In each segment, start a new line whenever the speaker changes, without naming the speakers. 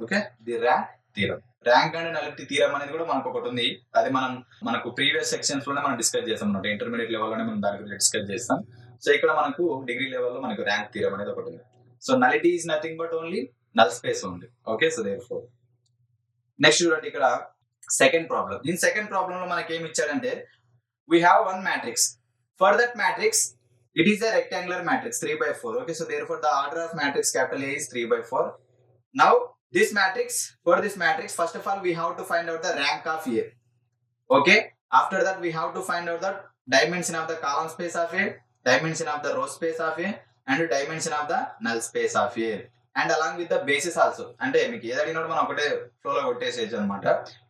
Okay, the rank theorem. Rank and nullity theorem అనేది కూడా మనకు ఒకటి ఉంది. అది మనకు ప్రీవియస్ సెక్షన్స్ లోనే మనం డిస్కస్ చేస్తాం అన్నమాట. ఇంటర్మీడియట్ లెవెల్ లోనే మనం దాని గురించి డిస్కస్ చేస్తాం. సో ఇక్కడ మనకు డిగ్రీ లెవెల్లో మనకు ర్యాంక్ థీరం అనేది ఒకటి ఉంది. So nullity is nothing but only null space only. Okay, so therefore next చూడండి ఇక్కడ సెకండ్ ప్రాబ్లం. దీని సెకండ్ ప్రాబ్లం లో మనకి ఏమి ఇచ్చాడంటే we have one matrix. For that matrix, it is a rectangular matrix 3/4. Okay, so therefore the order of matrix capital A is 3/4. Now this matrix, for this matrix, first of all we have to find out the rank of A. Okay, after that we have to find out the dimension of the column space of A, dimension of the row space of A, and dimension of the null space of A. And along with the basis also. అంటే మీకు ఏది అడిగినప్పుడు మనం ఒకటే ఫ్లోలో కొట్టేసేయచ్చు అనమాట.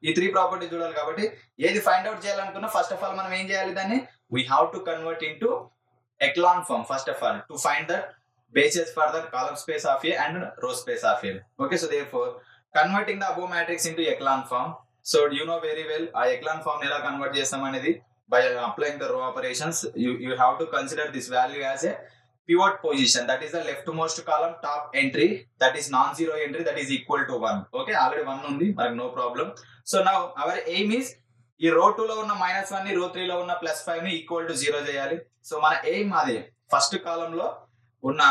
ఈ 3 property చూడాలి కాబట్టి ఏది ఫైండ్ అవుట్ చేయాలనుకున్నా ఫస్ట్ ఆఫ్ ఆల్ మనం ఏం చేయాలి, దాన్ని we have to convert into echelon form first of all to find that basis for that column space of A and row space of A. Okay, so therefore converting the above matrix into echelon form. So you know very well ఆ echelon form ఎలా convert చేస్తాం అనేది by applying the row operations. You have to consider this value as a pivot position, that is the leftmost column top entry, that is non-zero entry, that is equal to 1. okay, already 1 undi మనకి no problem. so now our aim is ఈ రో 2 లో ఉన్న -1 ని రో 3 లో ఉన్న +5 ని ఈక్వల్ టు 0 చేయాలి. సో మన ఎయిమ్ అదే, ఫస్ట్ కాలమ్ లో ఉన్న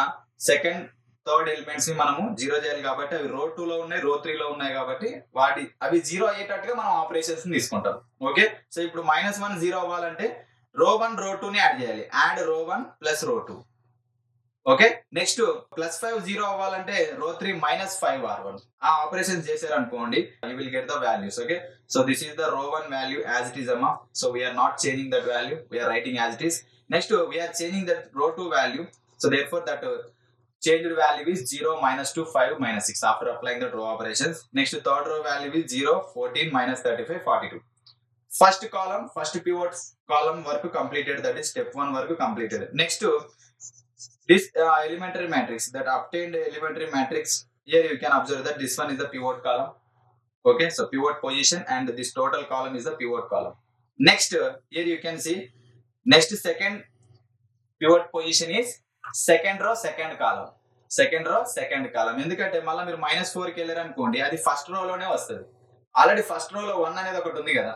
సెకండ్ థర్డ్ ఎలిమెంట్స్ ని మనము 0 చేయాలి. కాబట్టి అవి రో 2 లో ఉన్నాయి, రో 3 లో ఉన్నాయి కాబట్టి అవి 0 అయ్యేటట్టుగా మనం ఆపరేషన్స్ ని తీసుకుంటాం. ఓకే, సో ఇప్పుడు -1 0 అవ్వాలంటే రో 1 రో 2 ని యాడ్ చేయాలి. యాడ్ రో 1 ప్లస్ రో 2. ఓకే, నెక్స్ట్ +5 0 అవ్వాలంటే రో 3 -5 r1. ఆ ఆపరేషన్ చేశారు అనుకోండి, you will get the values. Okay, so this is the row 1 value as it is అమ్మా. So we are not changing that value, we are writing as it is. Next we are changing that row 2 value. So therefore that changed value is 0 -2 5 -6 after applying the row operations. Next third row value is 0 14 -35 42. First column, first pivot column work completed, that is step 1 work completed. Next this elementary matrix, that obtained elementary matrix, here you can observe that this one is the pivot column. Okay, so pivot position, and this total column is the pivot column. Next here you can see next second pivot position is second row second column, second row second column. ఎందుకంటే మళ్ళీ మీరు -4 కి వెళ్ళారు అనుకోండి, అది first row లోనే వస్తుంది. Already first రోలో 1 అనేది ఒకటి ఉంది కదా.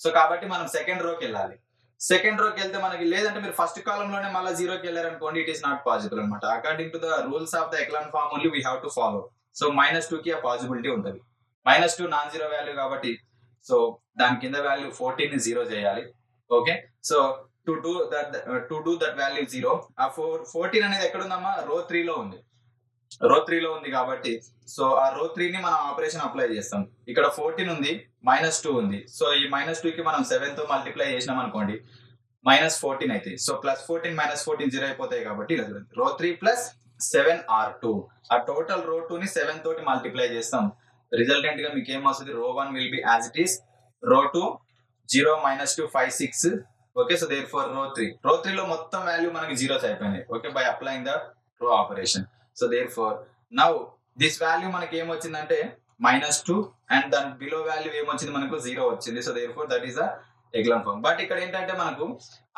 సో కాబట్టి మనం సెకండ్ రోకి వెళ్ళాలి. సెకండ్ రోకి వెళ్తే మనకి, లేదంటే మీరు ఫస్ట్ కాలమ్ లోనే మళ్ళీ 0కి వెళ్ళారు అనుకోండి, ఇట్ ఈస్ నాట్ పాసిబుల్ అనమాట. According to the rules of the echelon form only we have to follow. So -2 కి ఆ పాసిబిలిటీ ఉంటుంది. -2 నాన్ జీరో వాల్యూ కాబట్టి, సో దాని కింద వాల్యూ 14 ని 0 చేయాలి. Okay, so to do that value 0, ఆ 14 అనేది ఎక్కడ ఉందమ్మా, రో 3 లో ఉంది. రో 3 లో ఉంది కాబట్టి, సో ఆ రో 3 ని మనం ఆపరేషన్ అప్లై చేస్తాం. ఇక్కడ 14 ఉంది, -2 ఉంది. సో ఈ -2 కి మనం 7 తో మల్టిప్లై చేసినాం అనుకోండి, -14 అయితే, సో +14 -14 0 అయిపోతాయి. కాబట్టి రో 3 ప్లస్ 7 r2, ఆ టోటల్ రో 2 ని 7 తోటి మల్టిప్లై చేస్తాం. రిజల్టెంట్ గా మీకు ఏం వస్తుంది, రో 1 will be as it is, రో 2 0 -2 5 6. ఓకే, సో దేర్ఫోర్ రో 3 లో మొత్తం వాల్యూ మనకి 0s అయిపోయినాయి. Okay, by applying the row operation. So therefore now this value మనకి ఏమొచ్చిందంటే -2, అండ్ దాని బిలో వాల్యూ ఏమొచ్చింది, మనకు 0 వచ్చింది. So therefore that is the echelon form. But ఇక్కడ ఏంటంటే మనకు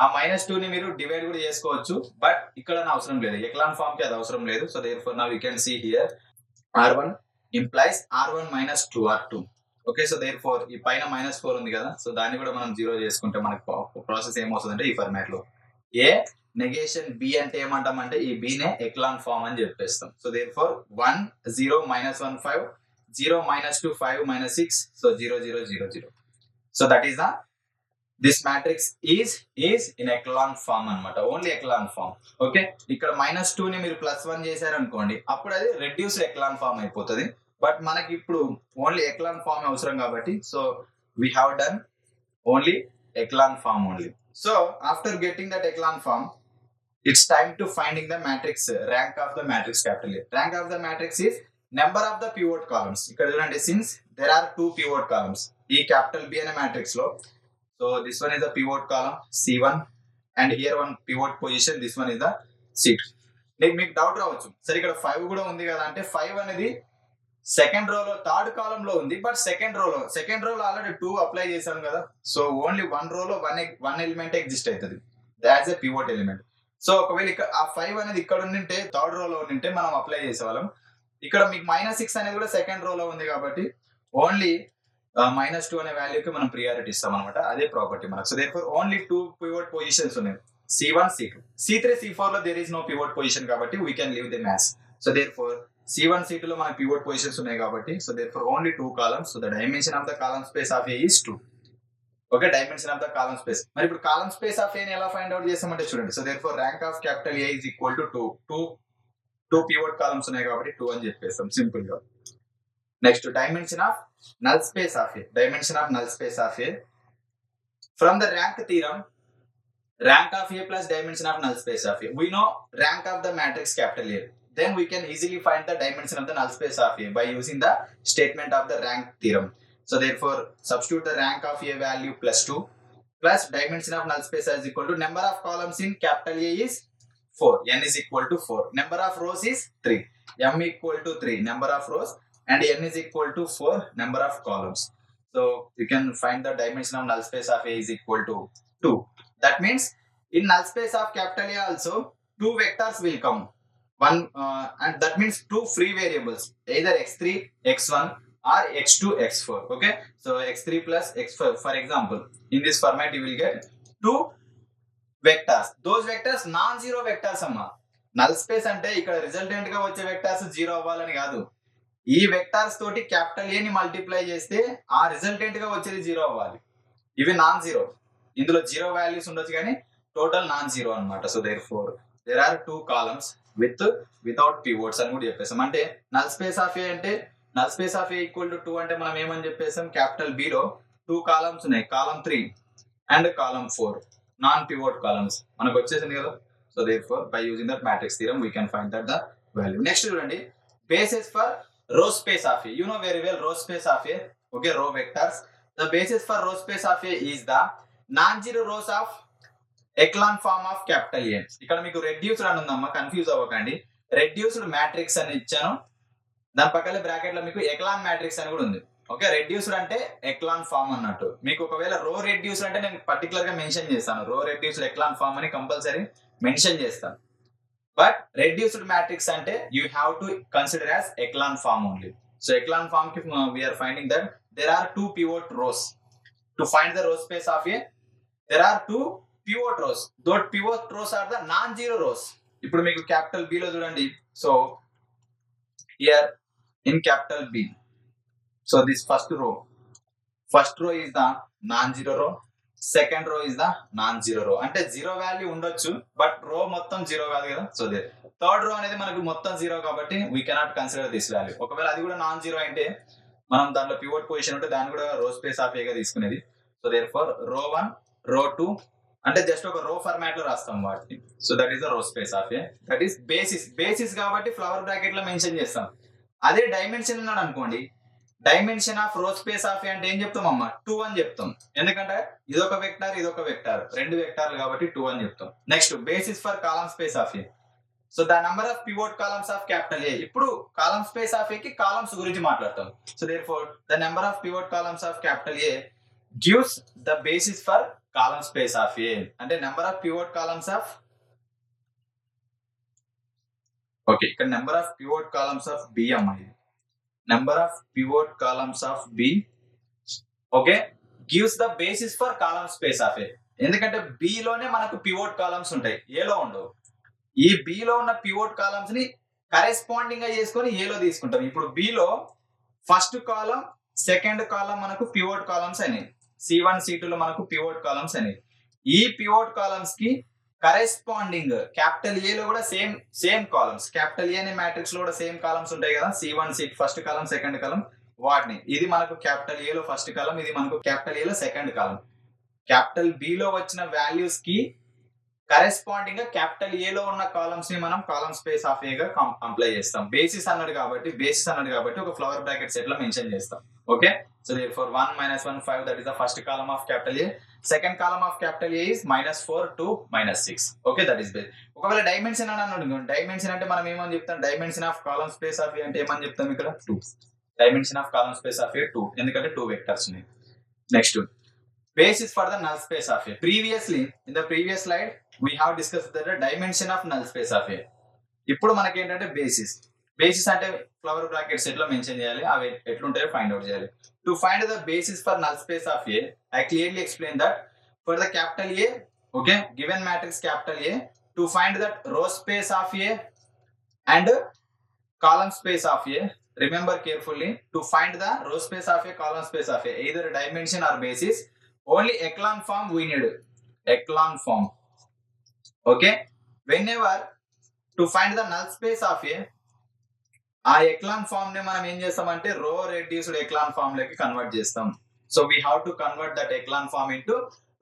ఆ -2 ని మీరు డివైడ్ కూడా చేసుకోవచ్చు, బట్ ఇక్కడ అవసరం లేదు, ఎక్లాన్ ఫార్మ్ కి అది అవసరం లేదు. So therefore now you can see here r1 implies r1 - 2r2. Okay, so therefore ఈ పైన -4 ఉంది కదా, సో దాన్ని కూడా మనం 0 చేసుకుంటే మనకు ప్రాసెస్ ఏమవుతుందంటే ఈ ఫార్మాట్ లో ఏ నెగేషన్ బి అంటే ఏమంటామంటే ఈ బి నే ఎక్లాన్ ఫార్మ్ అని చెప్పేస్తాం. So therefore 1 0 -1 5 0 -2 5 -6, so 0 0 0 0. So that is the this matrix is in echelon form అన్నమాట, ఓన్లీ ఎక్లాన్ ఫార్మ్. ఓకే, ఇక్కడ -2 ని మీరు +1 చేశారు అనుకోండి, అప్పుడు అది రెడ్యూస్డ్ ఎక్లాన్ ఫార్మ్ అయిపోతుంది. బట్ మనకి ఇప్పుడు ఓన్లీ ఎక్లాన్ ఫార్మ్ అవసరం కాబట్టి, so we have done only echelon form only. So after getting that echelon form, it's time to finding the matrix rank of the matrix capital A. Rank of the matrix is number of the pivot columns. ఇక్కడ చూడండి, since there are 2 pivot columns ఈ capital B అనే matrix లో, so this one is the pivot column C1, and here one pivot position, this one is the C2. మీకు doubt రావచ్చు, సరే ఇక్కడ 5 కూడా ఉంది కదా అంటే, 5 అనేది సెకండ్ రోలో థర్డ్ కాలమ్ లో ఉంది, బట్ సెకండ్ రోలో ఆల్రెడీ 2 అప్లై చేశాం కదా. సో ఓన్లీ 1 రోలో 1 ఎలిమెంట్ ఎగ్జిస్ట్ అవుతుంది, that's a pivot element. So ఒకవేళ ఇక్కడ ఆ 5 అనేది ఇక్కడ ఉండింటే, థర్డ్ రోలో ఉండింటే మనం అప్లై చేసేవాళ్ళం. ఇక్కడ మీకు -6 అనేది కూడా సెకండ్ రోలో ఉంది కాబట్టి ఓన్లీ -2 అనే వాల్యూకి మనం ప్రియారిటీ ఇస్తాం అనమాట. అదే ప్రాపర్టీ మనకు. So therefore only 2 pivot positions ఉన్నాయి. C1, C2. C3, C4 లో there is no pivot position కాబట్టి we can leave the maths. So therefore C1, C2 లో మనకి పివోట్ పొజిషన్స్ ఉన్నాయి కాబట్టి so therefore only 2 columns. So the dimension of the column space of A is 2. Okay, dimension of the column space. మరి ఇప్పుడు column space of A ని ఎలా find out చేస్తామంటే చూడండి. So therefore rank of capital A is equal to 2. 2 pivot columns ఉన్నాయి కాబట్టి 2 అని చెప్పేస్తాం సింపుల్ గా. Next dimension of null space of A. Dimension of null space of A. From the rank theorem, rank of A plus dimension of null space of A. We know rank of the matrix capital A. Then we can easily find the dimension of the null space of A by using the statement of the rank theorem. So therefore, substitute the rank of A value plus 2 plus dimension of null space is equal to number of columns in capital A is 4. N is equal to 4. Number of rows is 3. M equal to 3. Number of rows. And n is equal to 4 number of columns. So you can find the dimension of null space of A is equal to 2. That means in null space of capital A also 2 vectors will come. One and that means 2 free variables, either x3, x1 or x2, x4. Okay, so x3 plus x4. For example, in this format you will get 2 vectors. Those vectors non-zero vectors amma. Null space ante ikkada resultant ga vache vectors 0 avvalani kaadu. ఈ vectors తోటి capital ఏ ని multiply చేస్తే ఆ resultant గా వచ్చేది 0 అవ్వాలి. ఇవి non zero, ఇందులో 0 వాల్యూస్ ఉండొచ్చు కానీ టోటల్ నాన్ జీరో అన్నమాట. So therefore there are 2 columns without pivots అని కూడా చెప్పేసాం. అంటే నల్ స్పేస్ ఆఫ్ ఏ అంటే null space of A equal to 2 అంటే మనం ఏమని చెప్పేసాం, క్యాపిటల్ బి లో 2 కాలమ్స్ ఉన్నాయి, column 3 and column 4 non pivot columns మనకు వచ్చేసింది కదా. So therefore by using that matrix theorem we can find that the value. Next చూడండి, basis for row space of A. You know very well row space of A. Okay, row vectors. The basis for row space of A is the non-zero rows of echelon form of capital A. ఇక్కడ మీకు reduced అని ఉందమ్మా, confuse అవ్వకండి. Reduced matrix అని ఇచ్చాను, దాని పక్కన bracket లో మీకు ఎక్లాన్ మ్యాట్రిక్స్ అని కూడా ఉంది. ఓకే, రెడ్యూస్డ్ అంటే ఎక్లాన్ ఫామ్ అన్నట్టు. మీకు ఒకవేళ రో రెడ్యూస్డ్ అంటే నేను పర్టికులర్ గా మెన్షన్ చేస్తాను, రో రెడ్యూస్డ్ ఎక్లాన్ ఫామ్ అని కంపల్సరీ మెన్షన్ చేస్తాను. But reduced matrix ante you have to consider as echelon form only. So echelon form ki we are finding that there are 2 pivot rows. To find the row space of A, there are 2 pivot rows. Those pivot rows are the non-zero rows. ఇప్పుడు మీకు capital B లో చూడండి. So here in capital B, so this first row is the non-zero row. Second row is the non zero రో. అంటే 0 value ఉండొచ్చు but రో మొత్తం 0 కాదు కదా. సో థర్డ్ రో అనేది మనకు మొత్తం 0 కాబట్టి we cannot consider this value. ఒకవేళ అది కూడా నాన్ జీరో అంటే మనం దాంట్లో పివోట్ పొజిషన్ ఉంటే దాన్ని కూడా రో స్పేస్ ఆఫ్ ఏ గా తీసుకునేది. సో దేర్ఫోర్ రో 1 రో 2 అంటే జస్ట్ ఒక రో ఫార్మాట్ లో రాస్తాం వాటిని. సో దట్ ఈస్ ద రో space of A. That is basis కాబట్టి ఫ్లవర్ బ్రాకెట్ లో మెన్షన్ చేస్తాం. అదే డైమెన్షన్ ఉన్నాడు అనుకోండి, డైమెన్షన్ ఆఫ్ రో స్పేస్ ఆఫ్ ఏ అంటే ఏం చెప్తాం అమ్మా, 2 అని చెప్తాం. ఎందుకంటే ఇదొక వెక్టార్ ఇదొక వెక్టార్, 2 వెక్టార్లు కాబట్టి 2 అని చెప్తాం. Next basis for column space of A. So the number of pivot columns of capital A. ఇప్పుడు కాలమ్ స్పేస్ ఆఫ్ ఏ కి కాలమ్స్ గురించి మాట్లాడతాం. So therefore the number of pivot columns of capital A gives the basis for column space of A. అంటే number of pivot columns of, okay ఇక్కడ number of pivot columns of B అమ్మాయి, number of pivot columns of B, okay, gives the basis for column space of A. ఎందుకంటే B లోనే మనకు pivot columns ఉంటాయి, A లో ఉండవు. ఈ B లో ఉన్న పివోట్ కాలమ్స్ ని కరెస్పాండింగ్ గా చేసుకొని A లో తీసుకుంటాం. ఇప్పుడు B లో ఫస్ట్ కాలం సెకండ్ కాలం మనకు పివోట్ కాలమ్స్ అయినాయి, C1 C2 లో మనకు పివోట్ కాలమ్స్ అయినాయి. ఈ పివోట్ కాలమ్స్ కి కరెస్పాండింగ్ క్యాపిటల్ ఏ లో కూడా సేమ్ కాలమ్స్, క్యాపిటల్ ఏ అనే మ్యాట్రిక్స్ లో కూడా సేమ్ కాలమ్స్ ఉంటాయి కదా, C1 C ఫస్ట్ కాలం సెకండ్ కాలం, వాటిని ఇది మనకు క్యాపిటల్ ఏ లో ఫస్ట్ కాలం, ఇది మనకు క్యాపిటల్ ఏ లో సెకండ్ కాలం. క్యాపిటల్ బి లో వచ్చిన వాల్యూస్ కి కరెస్పాండింగ్ గా క్యాపిటల్ ఏ లో ఉన్న కాలమ్స్ ని మనం కాలమ్ స్పేస్ ఆఫ్ ఏ గా అప్లై చేస్తాం. బేసిస్ అన్నాడు కాబట్టి ఒక ఫ్లవర్ బ్రాకెట్ సెట్ లో మెన్షన్ చేస్తాం. Okay, so therefore 1 - 1 5, that is the first column of capital A. Second column of capital A is -4 to -6. Okay, that is base. ఒకవేళ dimension అని అన్నాడు, డైమెన్షన్ అంటే మనం ఏమని చెప్తాం, dimension of column space of A అంటే ఏమని చెప్తాం ఇక్కడ 2. Dimension of column space of A 2, ఎందుకంటే 2 వెక్టర్స్ ఉన్నాయి. Next basis for the null space of A. Previously in the previous slide we have discussed the dimension of null space of A. ఇప్పుడు మనకి ఏంటంటే basis. Basis అంటే flower brackets ఎట్లా mention చేయాలి, అవి ఎట్లుంటాయో ఫైండ్ అవుట్ చేయాలి. To find the basis for null space of A, I clearly explain that for the capital A, okay, given matrix capital A, to find that row space of A and column space of A. Remember carefully, to find the row space of A, column space of A, either dimension or basis, only echelon form we need. Echelon form. Okay. Whenever to find the null space of A, ఆ echelon form ని మనం ఏం చేస్తామంటే row reduced echelon form లోకి convert చేస్తాం. So we have to convert that echelon form into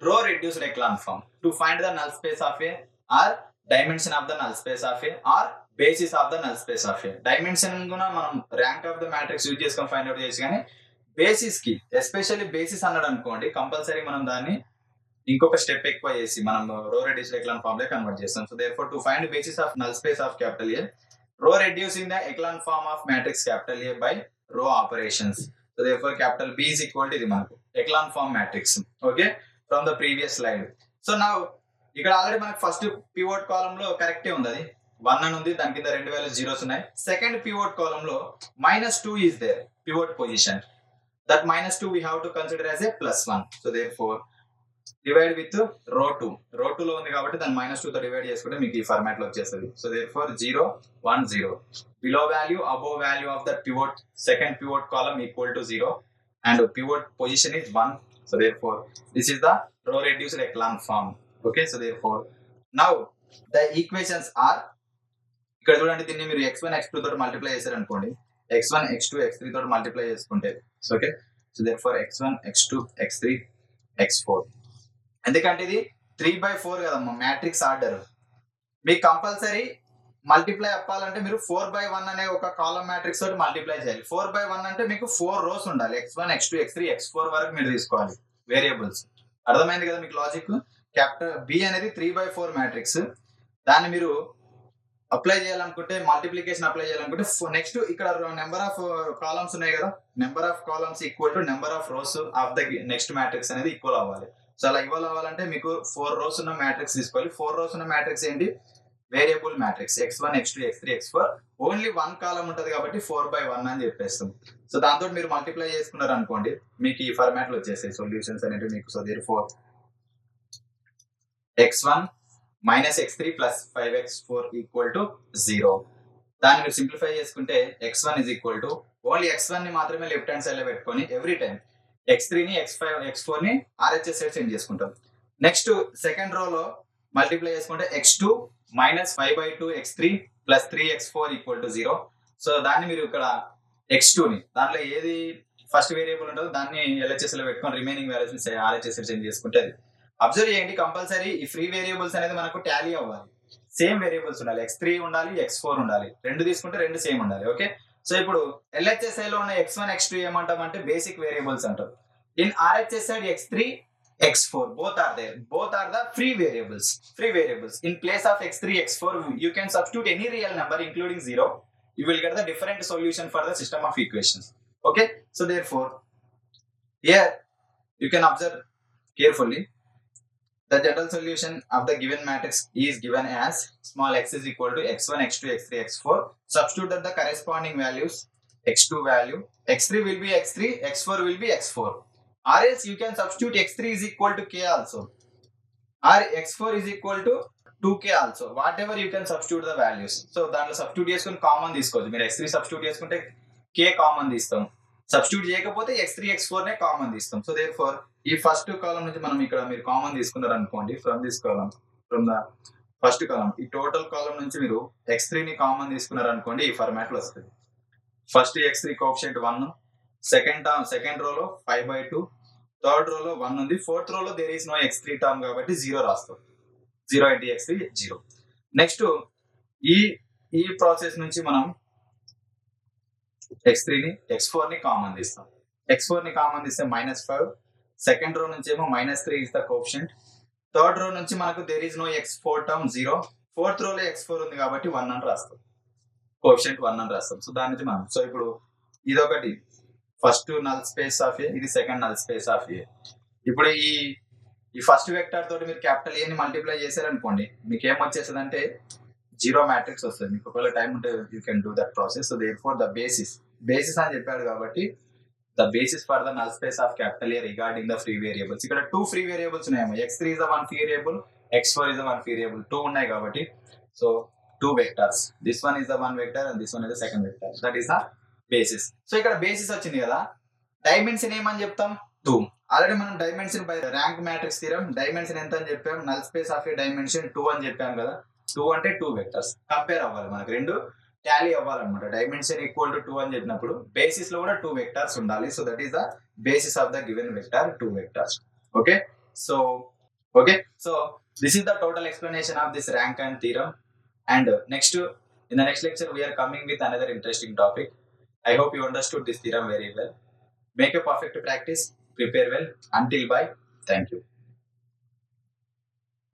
row reduced echelon form to find the null space of A or dimension of the null space of A or basis of the null space of A. Dimension కూడా మనం rank of the matrix use చేసుకొని find out చేయొచ్చు, కానీ basis కి especially basis అన్నాడు అనుకోండి compulsory మనం దాన్ని ఇంకొక స్టెప్ ఎక్కువ చేసి మనం రో రెడ్యూస్డ్ ఎక్లాన్ ఫామ్ లో కన్వర్ట్ చేస్తాం. So therefore to find basis of null space of capital A, row reducing the echelon form of matrix capital A by row operations. So therefore capital B is equal to the echelon form matrix. Okay, from the previous slide. So now ఇక్కడ already మనకు first pivot column లో కరెక్టే ఉంది, అది 1 అని ఉంది, దాని కింద 2 వాల్యూస్ జీరోస్ ఉన్నాయి. సెకండ్ పివోట్ కాలమ్ లో -2 is there, pivot position. That -2 we have to consider as a +1. So therefore divide with రో 2. రో 2 లో ఉంది కాబట్టి దాన్ని -2 తో డివైడ్ చేసుకుంటే మీకు ఈ ఫార్మాట్ లో వచ్చేస్తుంది. So therefore 0 1 0, below value above value of the pivot second pivot column equal to 0 and pivot position is 1. So therefore this is the row reduced echelon form. Okay, so therefore now the equations are, ఇక్కడ చూడండి, దీన్ని మీరు x1 x2 తోటి multiply చేశారు అనుకోండి, x1 x2 x3 తోటి multiply చేసుకుంటే okay. So therefore x1 x2 x3 x4, ఎందుకంటే ఇది 3/4 కదమ్మా మ్యాట్రిక్స్ ఆర్డర్. మీకు కంపల్సరీ మల్టిప్లై అవ్వాలంటే మీరు 4/1 అనే ఒక కాలమ్ మ్యాట్రిక్స్ తోటి మల్టిప్లై చేయాలి. 4/1 అంటే మీకు 4 రోస్ ఉండాలి, x1 x2 x3 x4 వరకు మీరు తీసుకోవాలి వేరియబుల్స్. అర్థమైంది కదా మీకు లాజిక్? క్యాపిటల్ బి అనేది 3/4 మ్యాట్రిక్స్, దాన్ని మీరు అప్లై చేయాలనుకుంటే మల్టిప్లికేషన్ అప్లై చేయాలనుకుంటే నెక్స్ట్ ఇక్కడ నెంబర్ ఆఫ్ కాలమ్స్ ఉన్నాయి కదా, number of columns equal to number of rows of the next matrix అనేది ఈక్వల్ అవ్వాలి. సో అలా ఇవాళ అవ్వాలంటే మీకు 4 రోస్ ఉన్న మ్యాట్రిక్స్ తీసుకోవాలి. 4 రోస్ ఉన్న మ్యాట్రిక్స్ ఏంటి? Variable matrix x1 x2 x3 x4. Only 1 column ఉంటది కాబట్టి 4/1 అని చెప్పేస్తాం. సో దాంతో మీరు మల్టిప్లై చేసుకున్నారు అనుకోండి, మీకు ఈ ఫార్మాట్ లో వచ్చేసాయి సొల్యూషన్స్ అనేవి మీకు. So therefore x1 -x3 + 5x4 = 0. దాన్ని మీరు సింప్లిఫై చేసుకుంటే x1 is equal to only x1 ని మాత్రమే లెఫ్ట్ హ్యాండ్ సైడ్ లో పెట్టుకొని ఎవ్రీ టైం x3 ని x5 x4 ని RHS సైడ్ చేంజ్ చేసుకుంటాం. నెక్స్ట్ సెకండ్ రో లో మల్టిప్లై చేసుకుంటే x2 -5/2 x3 + 3x4 = 0. సో దాన్ని మీరు ఇక్కడ x2 ని దాంట్లో ఏది ఫస్ట్ వేరియబుల్ ఉంటుందో దాన్ని LHS లో పెట్టుకొని రిమైనింగ్ వాల్యూస్ ని RHS సైడ్ చేంజ్ చేసుకుంటే అది. అబ్జర్వ్ చేయండి, కంపల్సరీ ఈ ఫ్రీ వేరియబుల్స్ అనేది మనకు టాలీ అవ్వాలి, సేమ్ వేరియబుల్స్ ఉండాలి, x3 ఉండాలి x4 ఉండాలి, రెండు తీసుకుంటే రెండు సేమ్ ఉండాలి. ఓకే, సో ఇప్పుడు LHS లో ఉన్న x1 x2 ఏమంటామంటే బేసిక్ వేరియబుల్స్ అంటారు. In RHS side x3 x4 both are there, both are the free variables. In place of x3 x4 you can substitute any real number including 0. You will get the different solution for the system of equations. Okay, so therefore here you can observe carefully, the general solution of the given matrix is given as small x is equal to x1 x2 x3 x4. Substitute that the corresponding values, x2 value, x3 will be x3, x4 will be x4. Or else you can substitute x3 is equal to k also, or x4 is equal to 2k also, whatever you can substitute the values. So దాంట్లో substitute చేసుకుని common తీసుకోవచ్చు. మీరు x3 substitute చేసుకుంటే k common తీస్తాం, substitute చేయకపోతే x3 x4 నే common తీస్తాం. So therefore ఈ ఫస్ట్ కాలమ్ నుంచి మనం ఇక్కడ మీరు కామన్ తీసుకున్నారు అనుకోండి, from this column, from the first column, ఈ టోటల్ కాలమ్ నుంచి మీరు x3 ని కామన్ తీసుకున్నారు అనుకోండి, ఈ ఫార్మాట్ లో వస్తుంది. ఫస్ట్ x3 కోఎఫిషియంట్ 1, సెకండ్ రోలో 5/2, థర్డ్ రోలో 1 ఉంది, ఫోర్త్ రోలో there is no x3 term కాబట్టి 0 రాస్తాం. 0 × x3 0. నెక్స్ట్ ఈ ప్రాసెస్ నుంచి మనం x3 ని x4 ని కామన్ తీస్తాం. x4 ని కామన్ తీస్తే -5, సెకండ్ రో నుంచి ఏమో -3 is the coefficient, third row నుంచి మనకు there is no x4 term 0, fourth రోలో x4 ఉంది కాబట్టి 1 అని రాస్తాం, కోఎఫిషియంట్ 1 అని రాస్తాం. సో దాని నుంచి మనం, సో ఇప్పుడు ఇదొకటి ఫస్ట్ నల్ స్పేస్ ఆఫ్ ఏ, ఇది సెకండ్ నల్ స్పేస్ ఆఫ్ ఏ. ఇప్పుడు ఈ ఫస్ట్ వెక్టర్ తోటి మీరు క్యాపిటల్ ఏ ని మల్టిప్లై చేశారనుకోండి, మీకు ఏమొచ్చేస్తుంది అంటే జీరో మ్యాట్రిక్స్ వస్తుంది. మీకు ఒకవేళ టైం ఉంటే you can do that process. So therefore the basis అని చెప్పాడు కాబట్టి the basis for the null space of capital A regarding the free variables. ఇక్కడ 2 ఫ్రీ వేరియబుల్స్ ఉన్నాయేమో. x3 is the one variable, x4 is the one variable. 2 ఉన్నాయి కాబట్టి so 2 vectors. This one is the one vector and this one is the second vector. That is the basis. So ఇక్కడ basis వచ్చింది కదా, dimension ఏమని చెప్తాం? 2. Already మనం dimension by rank matrix theorem dimension ఎంత అని చెప్పాం? Null space of A dimension 2 అని చెప్పాం కదా. 2 అంటే 2 వెక్టర్స్ కంపేర్ అవ్వాలి, మనకు రెండు టాలీ అవ్వాలన్నమాట. డైమెన్షన్ ఈక్వల్ టు 2 అని చెప్పినప్పుడు బేసిస్ లో కూడా 2 వెక్టర్స్ ఉండాలి. So that is the basis of the given vector, 2 vectors. Okay so this is the total explanation of this rank and theorem. And in the next lecture, we are coming with another interesting topic. I hope you understood this theorem very well. Make a perfect practice, prepare well. Until bye. Thank you.